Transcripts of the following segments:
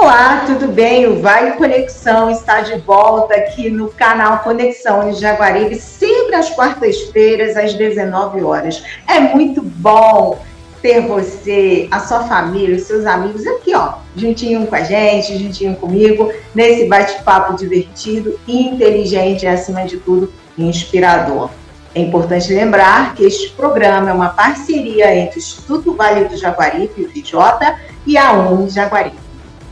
Olá, tudo bem? O Vale Conexão está de volta aqui no canal Conexão em Jaguaribe, sempre às quartas-feiras, às 19 horas. É muito bom ter você, a sua família, os seus amigos aqui, ó, juntinho com a gente, juntinho comigo, nesse bate-papo divertido, inteligente e, acima de tudo, inspirador. É importante lembrar que este programa é uma parceria entre o Instituto Vale do Jaguaribe, o VJ, e a UNE Jaguaribe.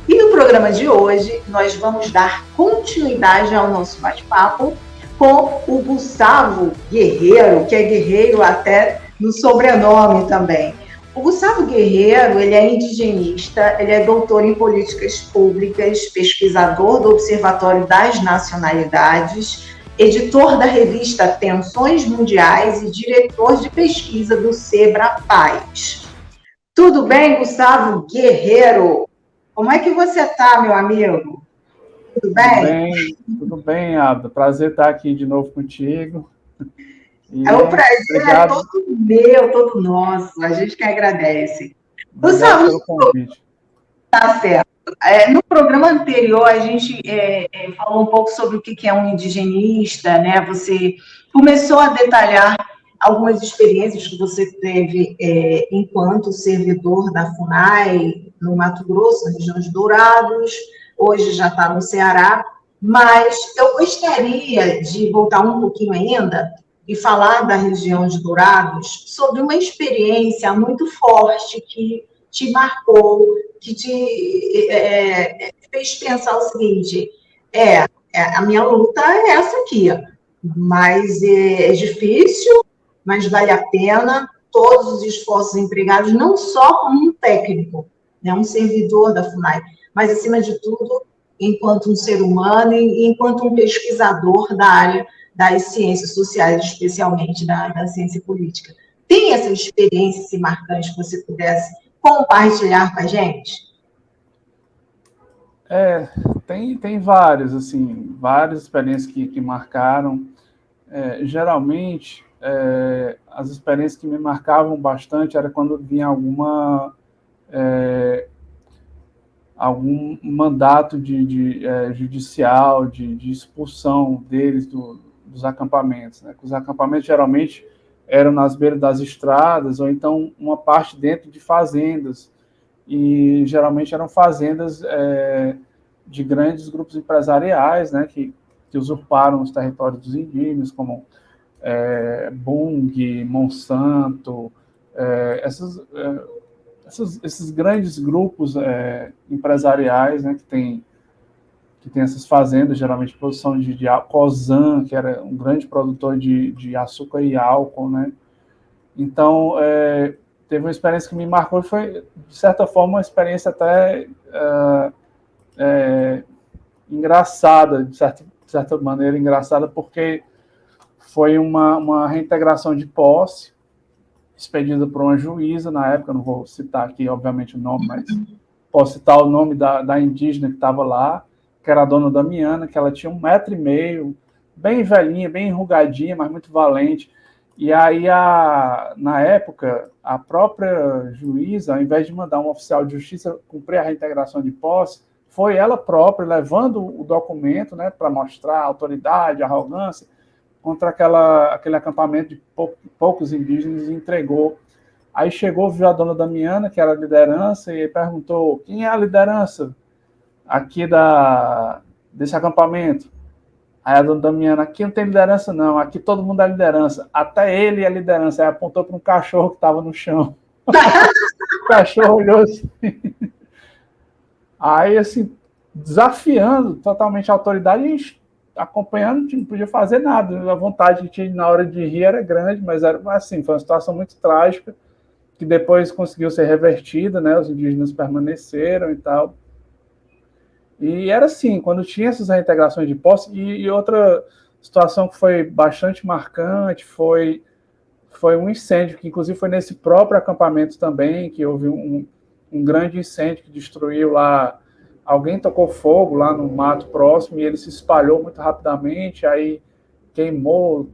E no programa de hoje, nós vamos dar continuidade ao nosso bate-papo com o Gustavo Guerreiro, que é guerreiro até no sobrenome também. O Gustavo Guerreiro, ele é indigenista, ele é doutor em políticas públicas, pesquisador do Observatório das Nacionalidades, editor da revista Tensões Mundiais e diretor de pesquisa do SEBRA-Paz. Tudo bem, Gustavo Guerreiro? Como é que você está, meu amigo? Tudo bem? Tudo bem, Abda. Prazer estar aqui de novo contigo. O prazer obrigado. É todo meu, todo nosso. A gente que agradece. Obrigado pelo convite. Tá certo. No programa anterior, a gente falou um pouco sobre o que é um indigenista, né? Você começou a detalhar algumas experiências que você teve enquanto servidor da FUNAI no Mato Grosso, na região de Dourados, hoje já está no Ceará, mas eu gostaria de voltar um pouquinho ainda e falar da região de Dourados sobre uma experiência muito forte que te marcou, que te fez pensar o seguinte, a minha luta é essa aqui, mas é difícil, mas vale a pena todos os esforços empregados, não só como um técnico, né, um servidor da FUNAI, mas, acima de tudo, enquanto um ser humano e enquanto um pesquisador da área das ciências sociais, especialmente da ciência política. Tem essa experiência marcante que você pudesse compartilhar com a gente? Tem várias, assim, várias experiências que marcaram. Geralmente, as experiências que me marcavam bastante era quando vinha algum mandato judicial, de expulsão deles dos acampamentos, né? Os acampamentos geralmente eram nas beiras das estradas, ou então uma parte dentro de fazendas, e geralmente eram fazendas de grandes grupos empresariais, né, que usurparam os territórios dos indígenas, como Bunge, Monsanto, esses grandes grupos empresariais, né, que tem essas fazendas, geralmente de produção de Cosan, que era um grande produtor de açúcar e álcool, né? Então, teve uma experiência que me marcou, foi, de certa forma, uma experiência até engraçada, de certa maneira engraçada, porque foi uma reintegração de posse, expedida por uma juíza, na época, não vou citar aqui, obviamente, o nome, mas posso citar o nome da indígena que estava lá, que era a dona Damiana, que ela tinha 1,5 m, bem velhinha, bem enrugadinha, mas muito valente. E aí, na época, a própria juíza, ao invés de mandar um oficial de justiça cumprir a reintegração de posse, foi ela própria levando o documento, né, para mostrar a autoridade, a arrogância, contra aquele acampamento de poucos indígenas, e entregou. Aí chegou, viu a dona Damiana, que era a liderança, e perguntou: quem é a liderança aqui desse acampamento? Aí a dona Damiana: aqui não tem liderança não, aqui todo mundo é liderança, até ele é liderança. Aí apontou para um cachorro que estava no chão. O cachorro olhou assim. Aí, assim, desafiando totalmente a autoridade, acompanhando, não podia fazer nada. A vontade que tinha na hora de rir era grande, mas era assim, foi uma situação muito trágica, que depois conseguiu ser revertida, né? Os indígenas permaneceram e tal. E era assim, quando tinha essas reintegrações de posse, e outra situação que foi bastante marcante foi um incêndio, que inclusive foi nesse próprio acampamento também, que houve um grande incêndio que destruiu lá. Alguém tocou fogo lá no mato próximo e ele se espalhou muito rapidamente, aí queimou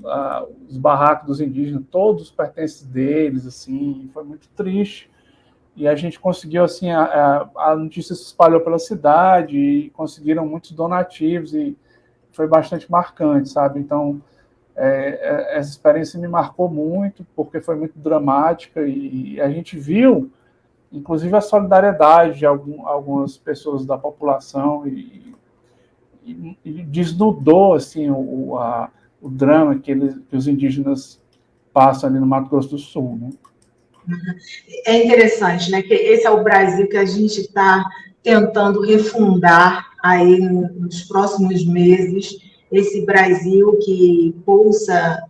os barracos dos indígenas, todos os pertences deles, assim, foi muito triste. e a gente conseguiu, assim, a notícia se espalhou pela cidade, e conseguiram muitos donativos, e foi bastante marcante, sabe? Então, essa experiência me marcou muito, porque foi muito dramática, e a gente viu, inclusive, a solidariedade de algumas pessoas da população, e desnudou, assim, o drama que os indígenas passam ali no Mato Grosso do Sul, né? É interessante, né? Que esse é o Brasil que a gente está tentando refundar aí nos próximos meses, esse Brasil que pulsa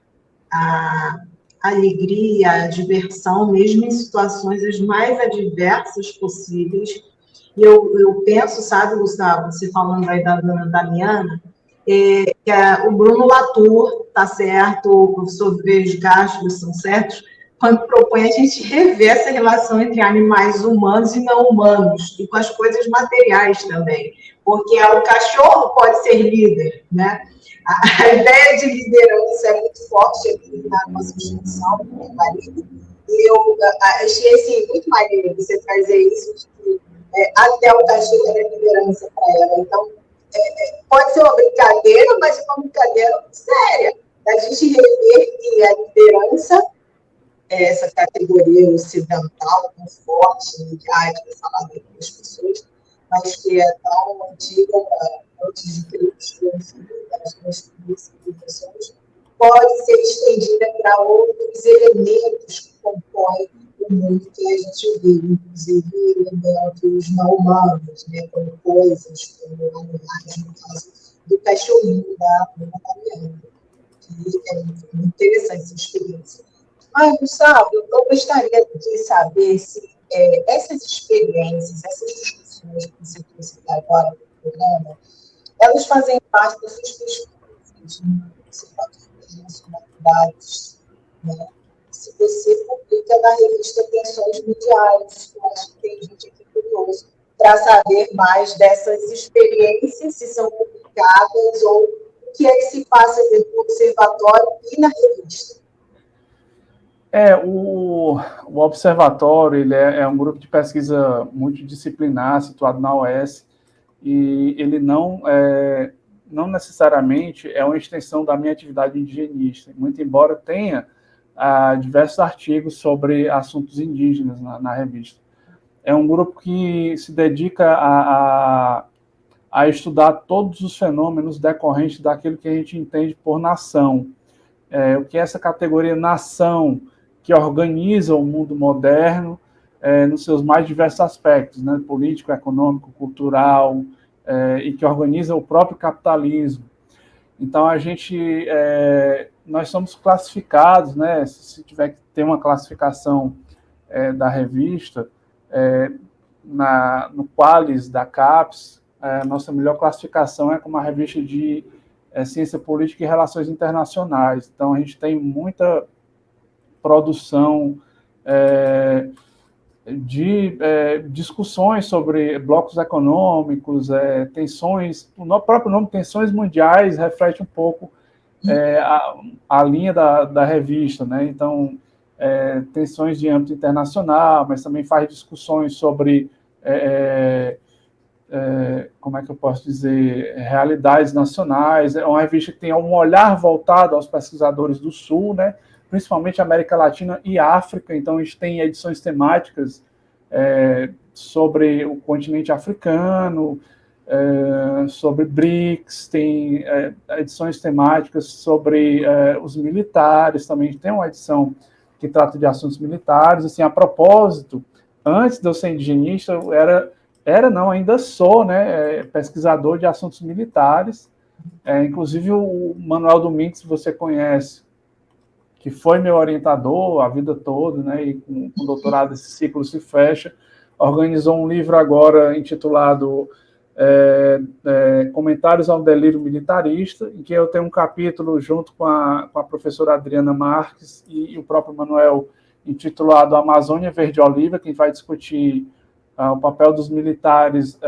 a alegria, a diversão, mesmo em situações as mais adversas possíveis. E eu penso, sabe, Gustavo, você falando aí da dona Damiana, que o Bruno Latour está certo, o professor Veiga Castro são certos, quando propõe a gente rever essa relação entre animais humanos e não humanos, e com as coisas materiais também, porque o cachorro pode ser líder, né? A ideia de liderança é muito forte aqui na nossa instituição, no marido, e eu achei assim, muito maneiro você trazer isso, de que até o cachorro era liderança para ela. Então, pode ser uma brincadeira, mas uma brincadeira muito séria, da gente rever que a liderança é essa categoria ocidental, tão forte, midiática, falada pelas pessoas, mas que é tão antiga, antes de Cristo, das civilizações, pode ser estendida para outros elementos que compõem o mundo que a gente vive, inclusive elementos não humanos, né, como coisas, como animais, no caso do cachorrinho da Mariana, que é muito interessante essa experiência. Mas, Gustavo, eu gostaria de saber se essas experiências, essas discussões que você trouxe agora no programa, elas fazem parte das suas pesquisas, né? Você pode fazer nacionalidades, né? Se você publica na revista Tensões Mundiais, eu acho que tem gente aqui curioso para saber mais dessas experiências, se são publicadas ou o que é que se passa dentro do observatório e na revista. O Observatório ele é um grupo de pesquisa multidisciplinar situado na UES, e ele não necessariamente é uma extensão da minha atividade indigenista, muito embora tenha diversos artigos sobre assuntos indígenas na revista. É um grupo que se dedica a estudar todos os fenômenos decorrentes daquilo que a gente entende por nação. O que é essa categoria nação, que organiza o mundo moderno nos seus mais diversos aspectos, né, político, econômico, cultural, e que organiza o próprio capitalismo. Então, nós somos classificados, né, se tiver que ter uma classificação da revista, no Qualis da CAPES, nossa melhor classificação é como uma revista de ciência política e relações internacionais. Então, a gente tem muita produção de discussões sobre blocos econômicos, tensões, o próprio nome Tensões Mundiais reflete um pouco a linha da revista, né? Então, tensões de âmbito internacional, mas também faz discussões sobre, como é que eu posso dizer, realidades nacionais. É uma revista que tem um olhar voltado aos pesquisadores do Sul, né? Principalmente América Latina e África. Então, a gente tem edições temáticas sobre o continente africano, sobre BRICS, tem edições temáticas sobre os militares, também tem uma edição que trata de assuntos militares. Assim, a propósito, antes de eu ser indigenista, não, ainda sou, né, pesquisador de assuntos militares. Inclusive o Manuel Domingues, que você conhece, que foi meu orientador a vida toda, né, e com o doutorado esse ciclo se fecha, organizou um livro agora intitulado Comentários ao Delírio Militarista, em que eu tenho um capítulo junto com a professora Adriana Marques e o próprio Manuel, intitulado Amazônia Verde Oliva, que vai discutir o papel dos militares,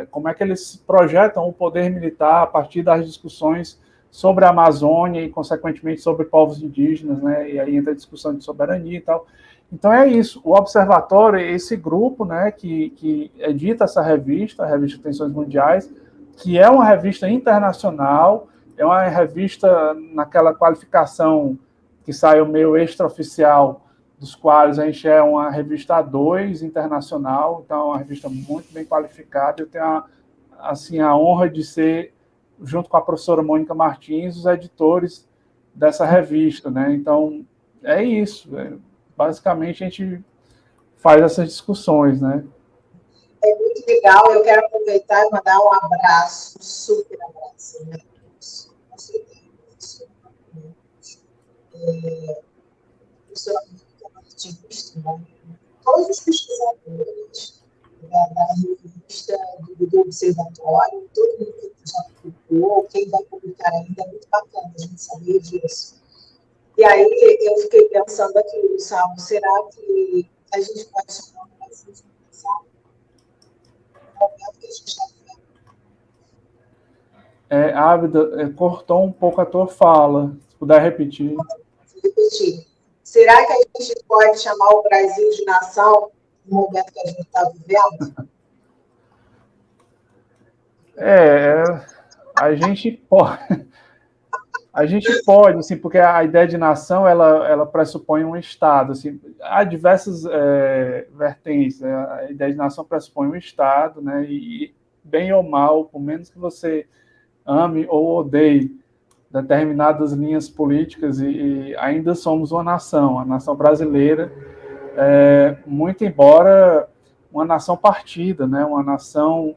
como é que eles projetam o poder militar a partir das discussões sobre a Amazônia e, consequentemente, sobre povos indígenas, né? E aí entra a discussão de soberania e tal. Então é isso, o Observatório é esse grupo, né, que edita essa revista, a Revista Tensões Mundiais, que é uma revista internacional, é uma revista naquela qualificação que sai o meio extraoficial, dos quais a gente é uma revista A2 internacional, então é uma revista muito bem qualificada. Eu tenho a honra de ser, junto com a professora Mônica Martins, os editores dessa revista, né? Então é isso, basicamente a gente faz essas discussões, né? É muito legal, eu quero aproveitar e mandar um abraço, um super abraço, né? Professora ativista, né? Todos os pesquisadores da revista do Observatório, todo mundo que já publicou, quem vai publicar ainda, é muito bacana a gente saber disso. E aí eu fiquei pensando aqui, Salmo, será que a gente pode chamar o Brasil de universal? No momento que a gente está vivendo. Ábida, cortou um pouco a tua fala, se puder repetir. Vou repetir. Será que a gente pode chamar o Brasil de nação no momento que a gente está vivendo? A gente pode. A gente pode, assim, porque a ideia de nação, ela pressupõe um Estado. Assim, há diversas vertentes. Né? A ideia de nação pressupõe um Estado, né? E, bem ou mal, por menos que você ame ou odeie determinadas linhas políticas, e ainda somos uma nação, a nação brasileira, muito embora uma nação partida, né? Uma nação...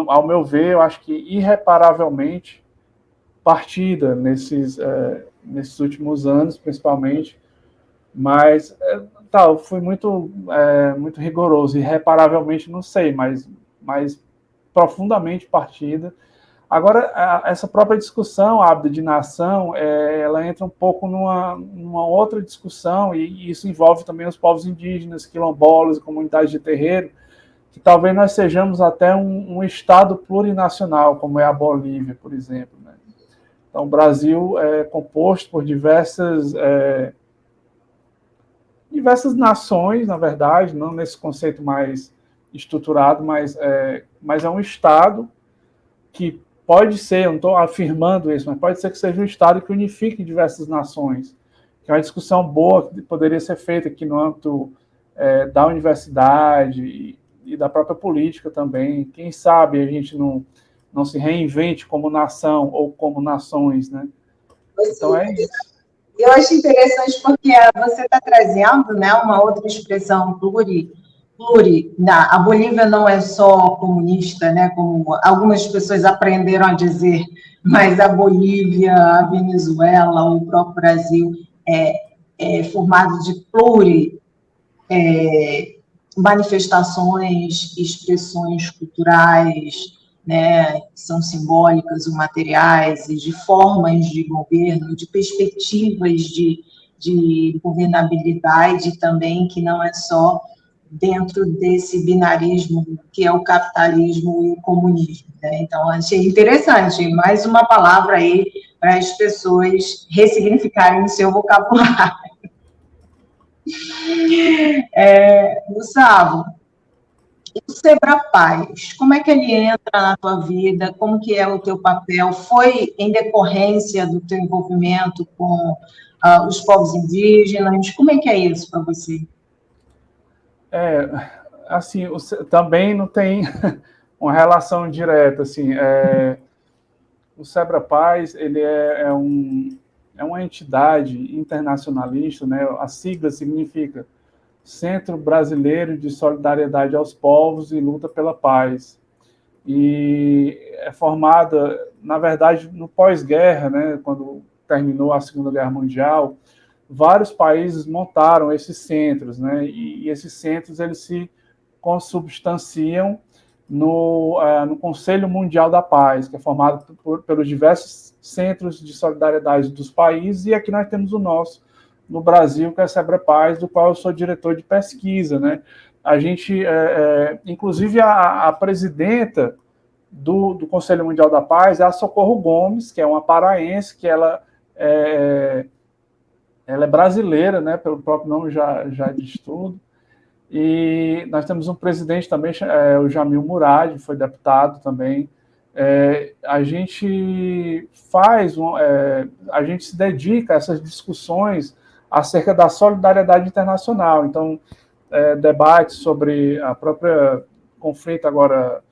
ao meu ver, eu acho que irreparavelmente partida nesses últimos anos, principalmente, mas eu fui muito rigoroso, irreparavelmente não sei, mas profundamente partida. Agora, essa própria discussão, Ábida, de nação, ela entra um pouco numa outra discussão, e isso envolve também os povos indígenas, quilombolas, comunidades de terreiro, que talvez nós sejamos até um Estado plurinacional, como é a Bolívia, por exemplo. Né? Então, o Brasil é composto por diversas nações, na verdade, não nesse conceito mais estruturado, mas é um Estado que pode ser, eu não estou afirmando isso, mas pode ser que seja um Estado que unifique diversas nações, que é uma discussão boa que poderia ser feita aqui no âmbito da universidade e da própria política também. Quem sabe a gente não se reinvente como nação ou como nações, né? Então é isso. Eu acho interessante porque você está trazendo, né, uma outra expressão pluri. A Bolívia não é só comunista, né, como algumas pessoas aprenderam a dizer, mas a Bolívia, a Venezuela, o próprio Brasil é formado de manifestações, expressões culturais, né, que são simbólicas ou materiais, e de formas de governo, de perspectivas de governabilidade também, que não é só dentro desse binarismo que é o capitalismo e o comunismo. Né? Então, achei interessante, mais uma palavra aí para as pessoas ressignificarem o seu vocabulário. Gustavo, o Sebrapaz, como é que ele entra na tua vida? Como que é o teu papel? Foi em decorrência do teu envolvimento com os povos indígenas? Como é que é isso para você? Assim, também não tem uma relação direta, assim, o Sebrapaz, ele é uma entidade internacionalista, né? A sigla significa Centro Brasileiro de Solidariedade aos Povos e Luta pela Paz. E é formada, na verdade, no pós-guerra, né? Quando terminou a Segunda Guerra Mundial, vários países montaram esses centros, né? E esses centros, eles se consubstanciam no Conselho Mundial da Paz, que é formado pelos diversos centros de solidariedade dos países, e aqui nós temos o nosso, no Brasil, que é a Sebrapaz, do qual eu sou diretor de pesquisa. Né? A gente, inclusive a presidenta do Conselho Mundial da Paz é a Socorro Gomes, que é uma paraense, que ela é brasileira, né, pelo próprio nome já diz tudo. E nós temos um presidente também, o Jamil Murad, foi deputado também. A gente a gente se dedica a essas discussões acerca da solidariedade internacional. Então, debates sobre a própria conflito agora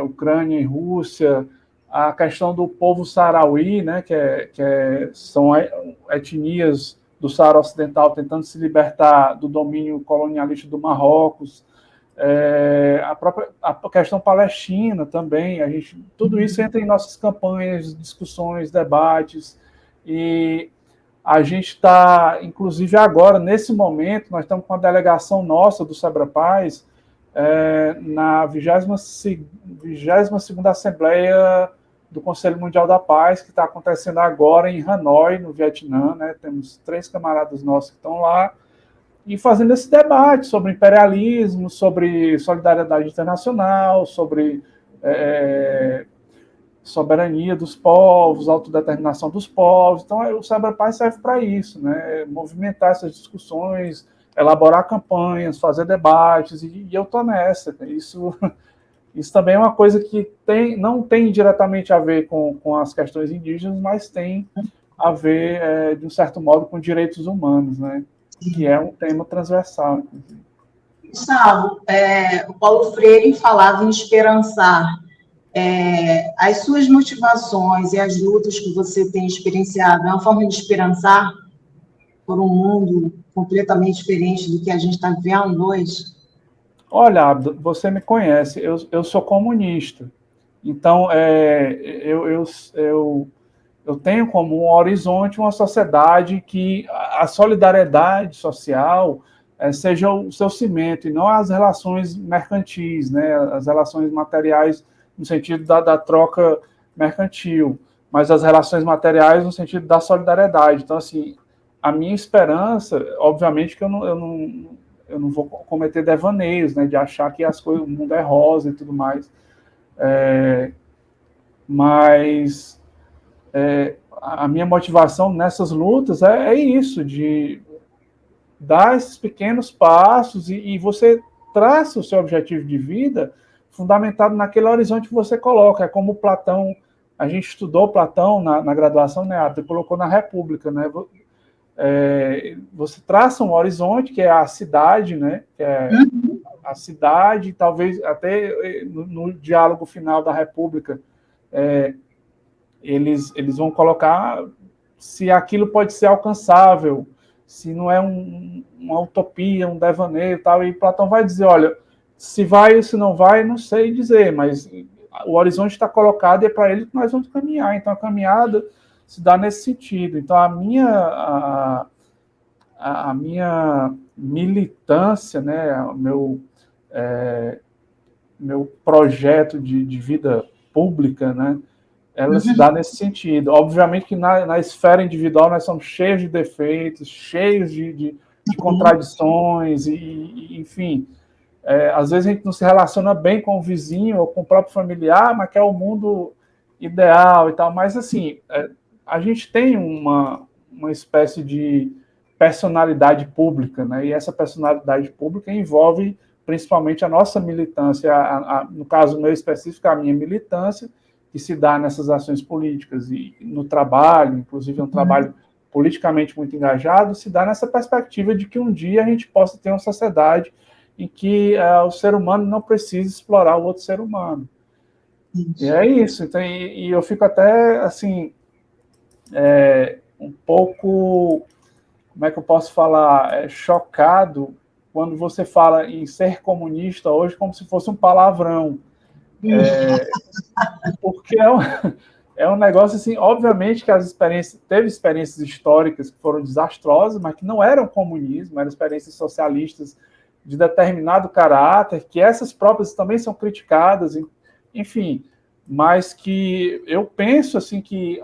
Ucrânia e Rússia, a questão do povo sarauí, né, são etnias do Saara Ocidental tentando se libertar do domínio colonialista do Marrocos, a questão palestina também, tudo isso entra em nossas campanhas, discussões, debates, e a gente está, inclusive agora, nesse momento, nós estamos com a delegação nossa do SebraPaz na 22ª Assembleia do Conselho Mundial da Paz, que está acontecendo agora em Hanoi, no Vietnã, né? Temos 3 camaradas nossos que estão lá, e fazendo esse debate sobre imperialismo, sobre solidariedade internacional, sobre soberania dos povos, autodeterminação dos povos. Então, o SebraPaz serve para isso, né? Movimentar essas discussões, elaborar campanhas, fazer debates, e eu estou nessa. Isso também é uma coisa que não tem diretamente a ver com as questões indígenas, mas tem a ver, de um certo modo, com direitos humanos, né? Que é um tema transversal. Gustavo, o Paulo Freire falava em esperançar. As suas motivações e as lutas que você tem experienciado é uma forma de esperançar por um mundo completamente diferente do que a gente está vivendo hoje? Olha, você me conhece, eu sou comunista. Então, eu tenho como um horizonte uma sociedade que a solidariedade social seja o seu cimento, e não as relações mercantis, né, as relações materiais no sentido da troca mercantil, mas as relações materiais no sentido da solidariedade. Então, assim, a minha esperança, obviamente que eu não vou cometer devaneios, né, de achar que o mundo é rosa e tudo mais, mas a minha motivação nessas lutas é isso, de dar esses pequenos passos, e você traça o seu objetivo de vida fundamentado naquele horizonte que você coloca. É como Platão, a gente estudou Platão na graduação, né, colocou na República, né, você traça um horizonte que é a cidade, né, que é a cidade, talvez até no diálogo final da República, eles vão colocar se aquilo pode ser alcançável, se não é uma utopia, um devaneio e tal, e Platão vai dizer, olha, se vai ou se não vai, não sei dizer, mas o horizonte está colocado e é para ele que nós vamos caminhar. Então, a caminhada se dá nesse sentido. Então, a minha militância, né, meu projeto de vida pública, né, ela se dá nesse sentido. Obviamente que na esfera individual nós somos cheios de defeitos, cheios de contradições, enfim, às vezes a gente não se relaciona bem com o vizinho ou com o próprio familiar, mas quer o mundo ideal e tal. Mas, assim, a gente tem uma espécie de personalidade pública, né? E essa personalidade pública envolve principalmente a nossa militância, no caso meu específico, a minha militância, que se dá nessas ações políticas e no trabalho, inclusive é um trabalho politicamente muito engajado, se dá nessa perspectiva de que um dia a gente possa ter uma sociedade em que o ser humano não precisa explorar o outro ser humano. Isso. E é isso. Então, e eu fico até, assim, um pouco, como é que eu posso falar, chocado quando você fala em ser comunista hoje como se fosse um palavrão. Porque é um negócio assim, obviamente que teve experiências históricas que foram desastrosas, mas que não eram comunismo, eram experiências socialistas de determinado caráter, que essas próprias também são criticadas, enfim, mas que eu penso assim que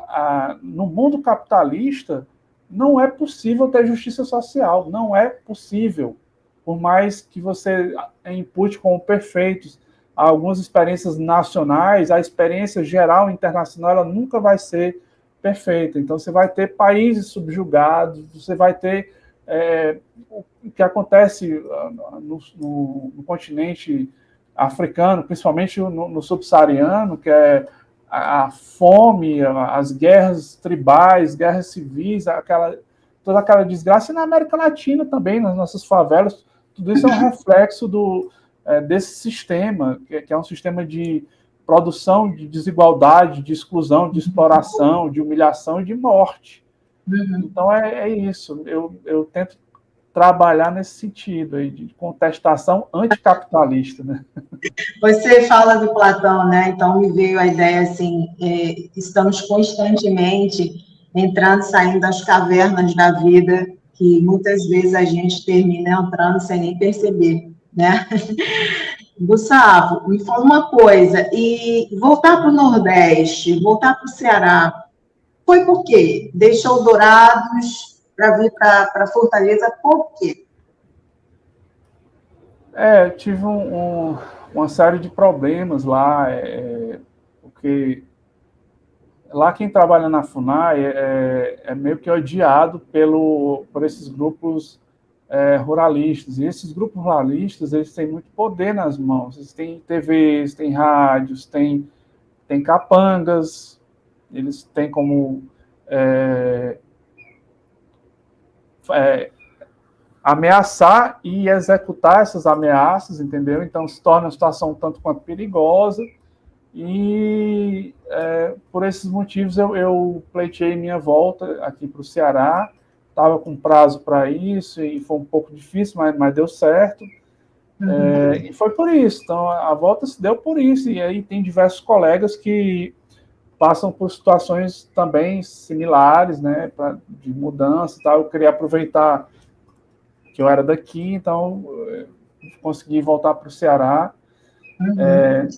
no mundo capitalista não é possível ter justiça social, não é possível, por mais que você impute como perfeitos algumas experiências nacionais, a experiência geral internacional ela nunca vai ser perfeita. Então, você vai ter países subjugados, você vai ter o que acontece no continente africano, principalmente no subsaariano, que é a fome, as guerras tribais, guerras civis, toda aquela desgraça, e na América Latina também, nas nossas favelas, tudo isso é um reflexo desse sistema, que é um sistema de produção de desigualdade, de exclusão, de exploração, de humilhação e de morte. Então é isso, eu tento trabalhar nesse sentido aí, de contestação anticapitalista, né? Você fala do Platão, né? Então me veio a ideia assim, estamos constantemente entrando e saindo das cavernas da vida, que muitas vezes a gente termina entrando sem nem perceber, né? Gustavo, me fala uma coisa, e voltar para o Nordeste, voltar para o Ceará, foi por quê? Deixou Dourados para vir para Fortaleza, por quê? Eu tive uma série de problemas lá, porque lá quem trabalha na FUNAI é meio que odiado por esses grupos ruralistas. E esses grupos ruralistas, eles têm muito poder nas mãos. Eles têm TVs, têm rádios, têm capangas, eles têm como ameaçar e executar essas ameaças, entendeu? Então se torna uma situação tanto quanto perigosa. E por esses motivos eu pleiteei minha volta aqui para o Ceará. Estava com prazo para isso e foi um pouco difícil, mas deu certo. E foi por isso. Então a volta se deu por isso. E aí tem diversos colegas que passam por situações também similares, né, de mudança e tal. Eu queria aproveitar que eu era daqui, então consegui voltar para o Ceará.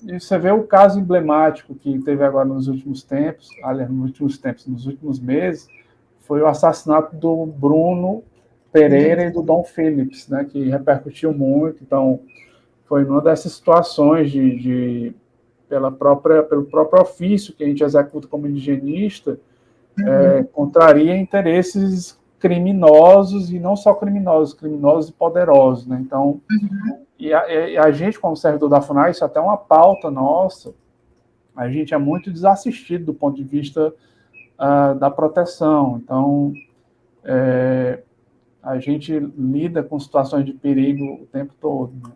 E você vê o caso emblemático que teve agora nos últimos tempos, aliás, nos últimos meses, foi o assassinato do Bruno Pereira e do Dom Phillips, né, que repercutiu muito. Então, foi uma dessas situações pelo próprio ofício que a gente executa como indigenista, contraria interesses criminosos, e não só criminosos e poderosos, né? Então, e a gente, como servidor da FUNAI, isso é até uma pauta nossa, a gente é muito desassistido do ponto de vista da proteção. Então, a gente lida com situações de perigo o tempo todo, né?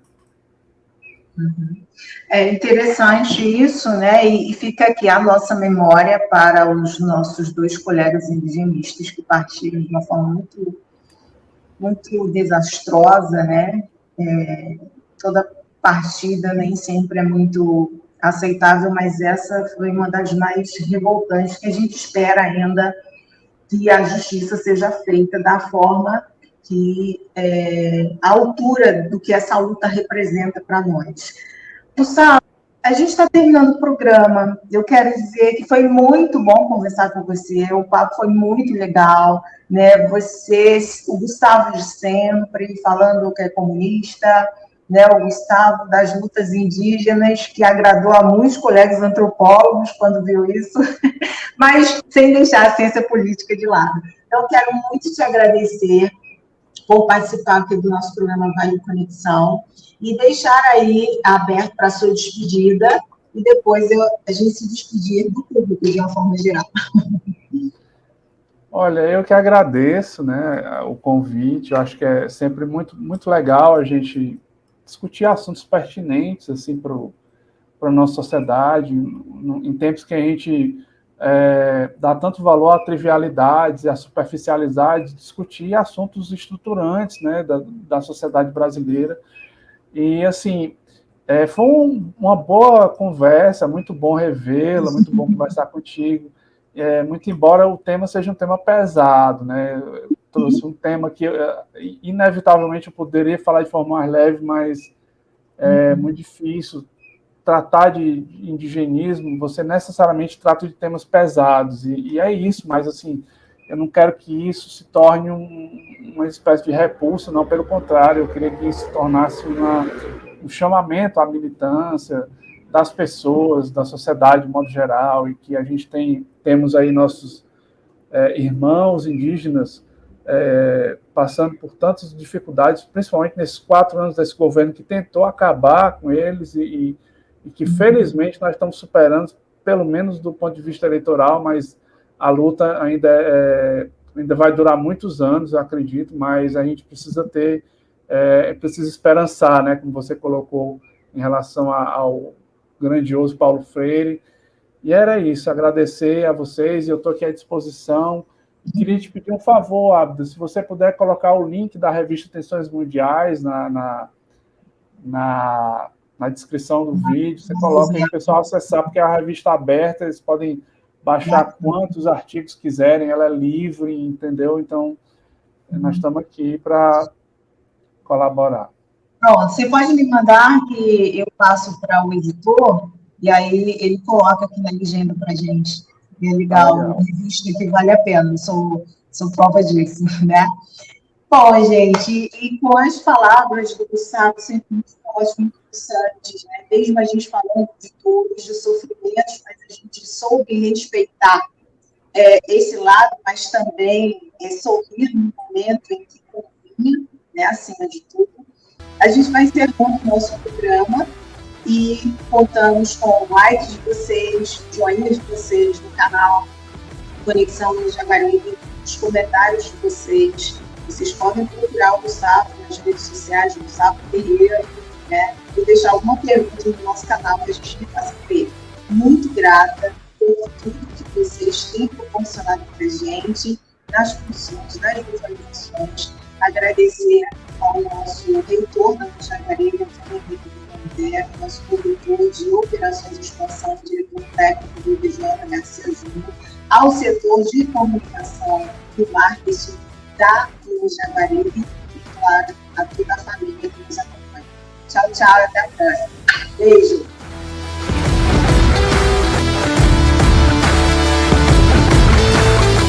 É interessante isso, né? E fica aqui a nossa memória para os nossos dois colegas indigenistas que partiram de uma forma muito, muito desastrosa, né? Toda partida nem sempre é muito aceitável, mas essa foi uma das mais revoltantes, que a gente espera ainda que a justiça seja feita da forma que a altura do que essa luta representa para nós. Gustavo, a gente está terminando o programa. Eu quero dizer que foi muito bom conversar com você. O papo foi muito legal, né? Você, o Gustavo de sempre, falando que é comunista, né? O Gustavo das lutas indígenas, que agradou a muitos colegas antropólogos quando viu isso, mas sem deixar a ciência política de lado. Então, quero muito te agradecer por participar aqui do nosso programa Vale Conexão e deixar aí aberto para a sua despedida e depois a gente se despedir do público de uma forma geral. Olha, eu que agradeço, né, o convite. Eu acho que é sempre muito, muito legal a gente discutir assuntos pertinentes assim, para a nossa sociedade, em tempos que a gente dá tanto valor à trivialidade, à superficialidade, discutir assuntos estruturantes, né, da sociedade brasileira. E, assim, foi uma boa conversa, muito bom revê-la, muito bom conversar contigo. Muito embora o tema seja um tema pesado, né? Eu trouxe um tema que, inevitavelmente, eu poderia falar de forma mais leve, mas é muito difícil tratar de indigenismo. Você necessariamente trata de temas pesados, e é isso, mas, assim, eu não quero que isso se torne uma espécie de repulso, não, pelo contrário, eu queria que isso se tornasse o chamamento à militância das pessoas, da sociedade de modo geral, e que a gente temos aí nossos irmãos indígenas passando por tantas dificuldades, principalmente nesses 4 anos desse governo que tentou acabar com eles e que, felizmente, nós estamos superando, pelo menos do ponto de vista eleitoral, mas a luta ainda vai durar muitos anos, eu acredito, mas a gente precisa precisa esperançar, né, como você colocou em relação ao grandioso Paulo Freire. E era isso, agradecer a vocês, e eu estou aqui à disposição. Queria te pedir um favor, Abda, se você puder colocar o link da revista Tensões Mundiais na descrição do vídeo, você coloca aí para o pessoal acessar, porque a revista é aberta, eles podem baixar quantos artigos quiserem, ela é livre, entendeu? Então, nós estamos aqui para colaborar. Pronto, você pode me mandar que eu passo para o editor, e aí ele coloca aqui na legenda para a gente. É legal, uma revista que vale a pena, sou prova disso, né? Bom, gente, e com as palavras do Gustavo, sempre muito fortes, muito interessantes, né? Mesmo a gente falando de dores, de sofrimentos, mas a gente soube respeitar esse lado, mas também sorrir no momento em que convinha, né, acima de tudo. A gente vai encerrando o nosso programa e contamos com likes de vocês, joinhas de vocês no canal Conexão em Jaguaribe, os comentários de vocês. Vocês podem procurar o Gustavo nas redes sociais, Gustavo Ferreira, né, e deixar alguma pergunta no nosso canal que a gente faça ver. Muito grata por tudo que vocês têm proporcionado para a gente, nas funções, nas visualizações. Agradecer ao nosso reitor da Jaguaribe, nosso produtor de operações de expansão, diretor técnico do Vigiana Garcia Júnior, ao setor de comunicação e marketing da Jaguaribe e, claro, a toda a família que nos acompanha. Tchau, tchau, até a próxima. Beijo!